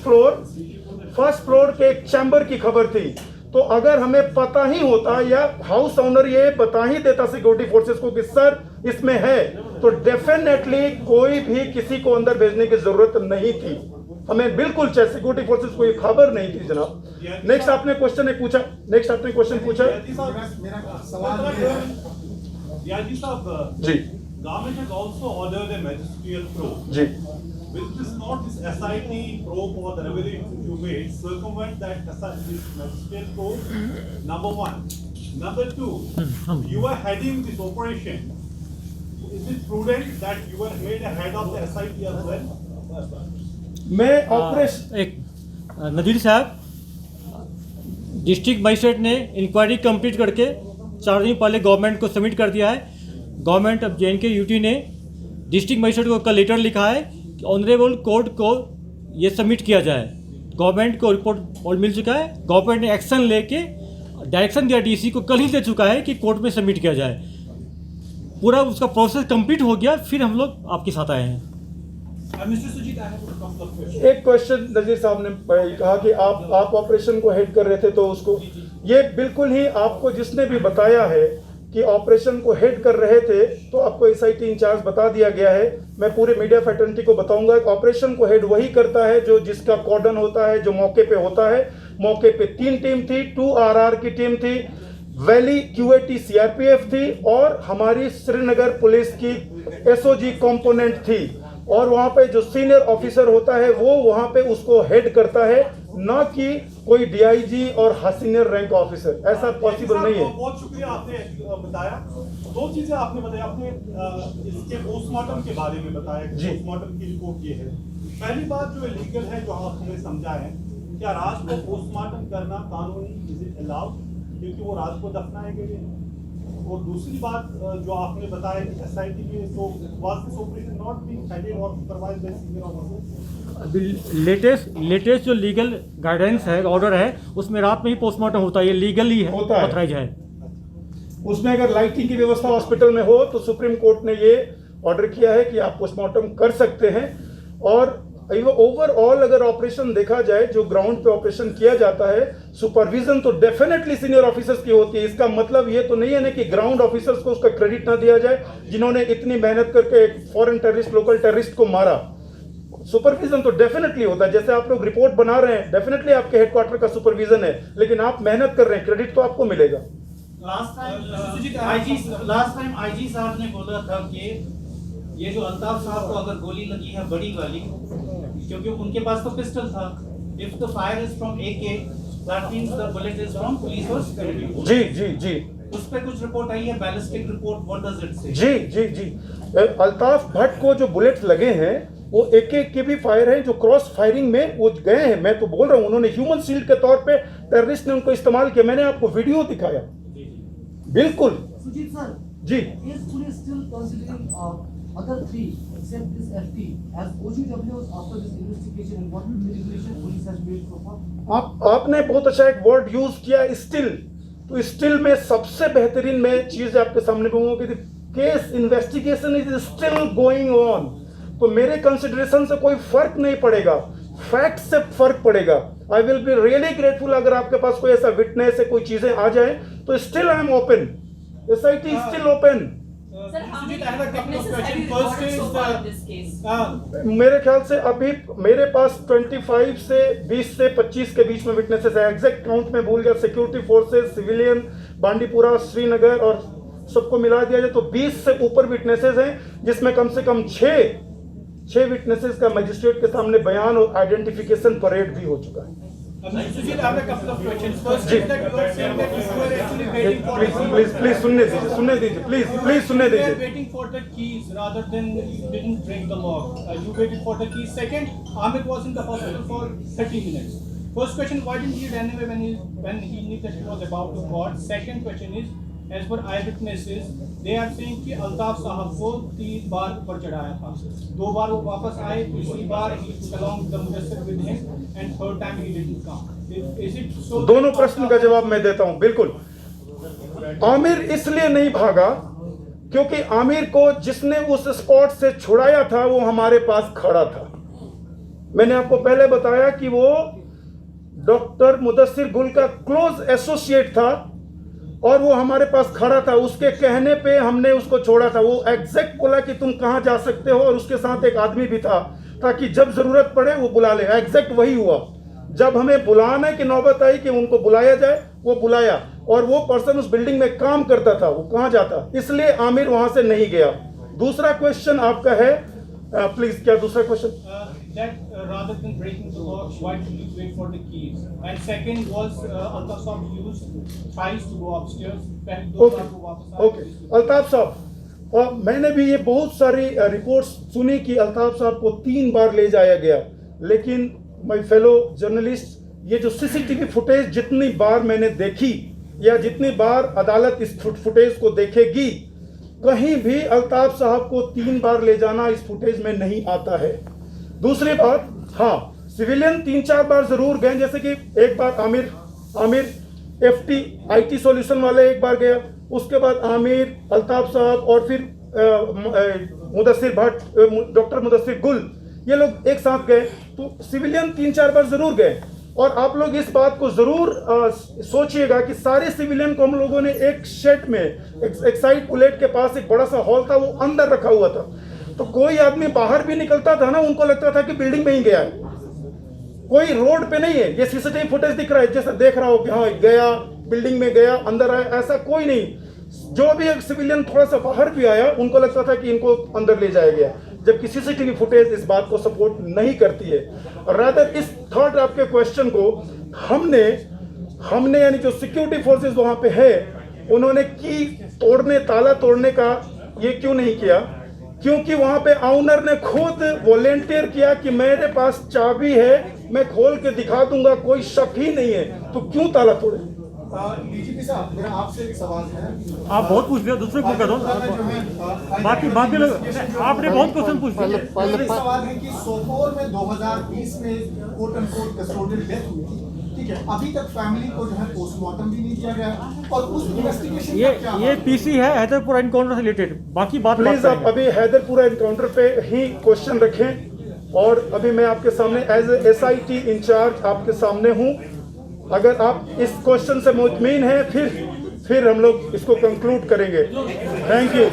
फ्लोर के एक चैम्बर की खबर थी। तो अगर हमें पता ही होता या हाउस ओनर ये बता ही देता सिक्योरिटी फोर्सेस को कि सर इसमें है, तो डेफिनेटली कोई भी किसी को अंदर भेजने की जरूरत नहीं थी। हमें बिल्कुल चाहिए, सिक्योरिटी फोर्सेस को ये खबर नहीं थी जनाब। नेक्स्ट आपने क्वेश्चन पूछा, मेरा सवाल ये है याजी साहब जी government has also ordered a magisterial probe. जी Will this SIT probe or the revelations you made circumvent that this magisterial probe? Number one. Number two, you are heading this operation. Is it prudent that you are made a head of the SIT as well? मैं operation एक नदीर साहब, district magistrate ने inquiry complete करके 4 दिन पहले government को submit कर दिया है। गवर्नमेंट ऑफ JNK UT ने डिस्ट्रिक्ट मजिस्ट्रेट को कल लेटर लिखा है कि ऑनरेबल कोर्ट को ये सबमिट किया जाए। गवर्नमेंट को रिपोर्ट और मिल चुका है, गवर्नमेंट ने एक्शन लेके डायरेक्शन दिया DC को, कल ही दे चुका है कि कोर्ट में सबमिट किया जाए। पूरा उसका प्रोसेस कंप्लीट हो गया, फिर हम लोग आपके साथ आए हैं। एक क्वेश्चन नजीर साहब ने कहा कि आप ऑपरेशन को हेड कर रहे थे, तो उसको ये बिल्कुल ही आपको जिसने भी बताया है कि ऑपरेशन को हेड कर रहे थे, तो आपको SIT इंचार्ज बता दिया गया है। मैं पूरे मीडिया फैटर्निटी को बताऊंगा कि ऑपरेशन को हेड वही करता है जो जिसका कॉर्डन होता है, जो मौके पे होता है। मौके पे 3 टीम थी, 2 RR की टीम थी, वैली QAT CRPF थी और हमारी श्रीनगर पुलिस की SOG कंपोनेंट थी। और वहां पे जो सीनियर ऑफिसर होता है वो वहां पे उसको हेड करता है, ना कि कोई DIG और सीनियर रैंक ऑफिसर। ऐसा पॉसिबल नहीं है। बहुत शुक्रिया, आपने बताया। 2 चीजें आपने बताया। आपने इसके पोस्टमार्टम के बारे में बताया कि पोस्टमार्टम की रिपोर्ट ये है। पहली बात जो इलीगल है, जो आप हमें समझाएं, क्या राज को पोस्टमार्टम करना कानूनी इज इट अलाउड, क्योंकि वो राज को दफनाए गए हैं। और दूसरी बात जो आपने बताया कि SIT में तो was this operation not being headed और supervised by senior officers? Latest जो लीगल गाइडेंस है, ऑर्डर है, उसमें रात में ही पोस्टमार्टम होता है। ये लीगली है, ऑथराइज है। उसमें अगर लाइटिंग की व्यवस्था हॉस्पिटल में हो तो सुप्रीम कोर्ट ने ये ऑर्डर किया है कि आप पोस्टमार्टम कर सकते हैं। और ओवरऑल अगर ऑपरेशन देखा जाए, जो ग्राउंड पे ऑपरेशन किया जाता है, सुपरविजन तो डेफिनेटली सीनियर ऑफिसर्स की होती है। इसका मतलब ये तो नहीं है ना कि ग्राउंड ऑफिसर्स को उसका क्रेडिट ना दिया जाए, जिन्होंने इतनी मेहनत करके एक फॉरेन टेररिस्ट, लोकल टेररिस्ट को मारा। सुपरविजन तो डेफिनेटली होता है। जैसे आप लोग रिपोर्ट बना रहे हैं, डेफिनेटली आपके हेडक्वार्टर का सुपरविजन है, लेकिन आप मेहनत कर रहे हैं, क्रेडिट तो आपको मिलेगा। लास्ट टाइम IG साहब ने बोला था कि ये जो अल्ताफ साहब को अगर गोली लगी है बड़ी वाली, क्योंकि उनके पास तो पिस्टल था, if the fire is from AK that means the bullet is from police और सिक्योरिटी। जी उस पे कुछ रिपोर्ट आई है, ballistic report, what does it से? जी अल्ताफ भट्ट को जो बुलेट लगे हैं वो AK के भी फायर है, जो क्रॉस फायरिंग में वो गए हैं। मैं तो बोल रहा हूँ, उन्होंने ह्यूमन शील्ड के तौर पे टेररिस्ट ने उनको इस्तेमाल किया। मैंने आपको वीडियो दिखाया। बिल्कुल Sujit sir ji. Is police still considering other 3 except this FT as OGWs after this investigation, and what deliberation police has made so far? आपने बहुत अच्छा एक वर्ड यूज किया, स्टिल। तो स्टिल में सबसे बेहतरीन मैं चीज आपके सामने कहूंगा कि case investigation is still going on. तो मेरे कंसिडरेशन से कोई फर्क नहीं पड़ेगा, फैक्ट से फर्क पड़ेगा। I will be really grateful अगर आपके पास कोई ऐसा विटनेस है, कोई चीजें आ जाए, तो still I am open, SIT is still open। मेरे ख्याल से अभी मेरे पास 25 से 20 से 25 के बीच में विटनेसेस है। एग्जैक्ट काउंट में भूल गया। Security forces, civilian, Bandipora, Srinagar और सबको मिला दिया जाए तो 20 से ऊपर विटनेसेस हैं, जिसमें कम से कम 6 विटनेसेस का मजिस्ट्रेट के सामने बयान और आइडेंटिफिकेशन परेड भी हो चुका है। Sujit, I have a couple of questions. First is that you are saying that you were actually waiting for please सुनने दीजिए प्लीज सुनने you were दीजिए। waiting for the keys rather than you didn't break the lock. You waited for the keys. Second, Amit was in the hospital for 30 minutes. First question, why didn't he run away when he knew that he was about to board? Second question is, as per eyewitnesses, they are saying कि अल्ताफ साहब को 3 बार ऊपर चढ़ाया था, 2 बार वो वापस आए, तीसरी बार he took along the Mudassir with him, and third time he didn't come. Is it so? दोनों प्रश्न का जवाब मैं देता हूं। बिल्कुल, आमिर इसलिए नहीं भागा क्योंकि आमिर को जिसने उस स्पॉट से छुड़ाया था वो हमारे पास खड़ा था। मैंने आपको पहले बताया कि वो डॉक्टर मुदस्सिर गुल का क्लोज एसोसिएट था और वो हमारे पास खड़ा था। उसके कहने पे हमने उसको छोड़ा था। वो एग्जैक्ट बोला कि तुम कहां जा सकते हो, और उसके साथ एक आदमी भी था। ताकि जब जरूरत पड़े वो बुला ले। एग्जैक्ट वही हुआ। जब हमें बुलाने की नौबत आई कि उनको बुलाया जाए, वो बुलाया, और वो पर्सन उस बिल्डिंग में काम करता था, वो कहाँ जाता, इसलिए आमिर वहां से नहीं गया। दूसरा क्वेश्चन आपका है, प्लीज, क्या दूसरा question? Rather than breaking the lock, why did you wait for the keys? And second was Altaf Saab used tries to go upstairs. Okay, Altaf साहब, और मैंने भी ये बहुत सारी रिपोर्ट्स सुनी कि अल्ताफ साहब को 3 बार ले जाया गया, लेकिन माय फेलो जर्नलिस्ट, ये जो सीसीटीवी फुटेज जितनी बार मैंने देखी या जितनी बार अदालत इस फुटेज को देखेगी, कहीं भी अल्ताफ साहब को 3 बार ले जाना इस फुटेज में नहीं आता है। दूसरी बात, हाँ, सिविलियन 3-4 बार जरूर गए, जैसे कि एक बार आमिर FT IT सॉल्यूशन वाले एक बार गया, उसके बाद आमिर, अल्ताफ साहब और फिर मुदस्सिर भट्ट, डॉक्टर मुदस्सिर गुल, ये लोग एक साथ गए। तो सिविलियन 3-4 बार जरूर गए। और आप लोग इस बात को जरूर सोचिएगा कि सारे सिविलियन को हम लोगों ने एक शेड में, एक्साइड बुलेट के पास एक बड़ा सा हॉल था, वो अंदर रखा हुआ था। तो कोई आदमी बाहर भी निकलता था ना, उनको लगता था कि बिल्डिंग में ही गया है, कोई रोड पे नहीं है। ये सीसीटीवी फुटेज दिख रहा है, जैसे देख रहा हो कि हाँ गया, बिल्डिंग में गया, अंदर आया, ऐसा कोई नहीं। जो भी एक सिविलियन थोड़ा सा बाहर भी आया, उनको लगता था कि इनको अंदर ले जाया गया, जबकि सीसीटीवी फुटेज इस बात को सपोर्ट नहीं करती है। और रादर इस थर्ड आपके क्वेश्चन को हमने यानी जो सिक्योरिटी फोर्सेस वहां पे है, उन्होंने की तोड़ने, ताला तोड़ने का ये क्यों नहीं किया? क्योंकि वहां पे ऑनर ने खुद वॉलेंटियर किया कि मेरे पास चाबी है, मैं खोल के दिखा दूंगा, कोई शक ही नहीं है, तो क्यों ताला तोड़े? डीजीपी साहब, मेरा आपसे एक सवाल है। आप बहुत पूछ लिया, दूसरे को करो, बाकी लोग, आपने बहुत क्वेश्चन पूछ लिया। सवाल है कि सोपोर में 2020 में court and court custodial death हुई थी, ठीक है, अभी तक फैमिली को जो है पोस्टमार्टम भी नहीं दिया गया, और उस इन्वेस्टिगेशन ये पीसी है हैदरपुरा एनकाउंटर से रिलेटेड, बाकी बात प्लीज आप अभी हैदरपुरा एनकाउंटर पे ही क्वेश्चन रखें। और अभी मैं आपके सामने एज ए SIT इंचार्ज आपके सामने हूं। अगर आप इस क्वेश्चन से मुतमईन हैं, फिर हम लोग इसको कंक्लूड करेंगे। Thank you.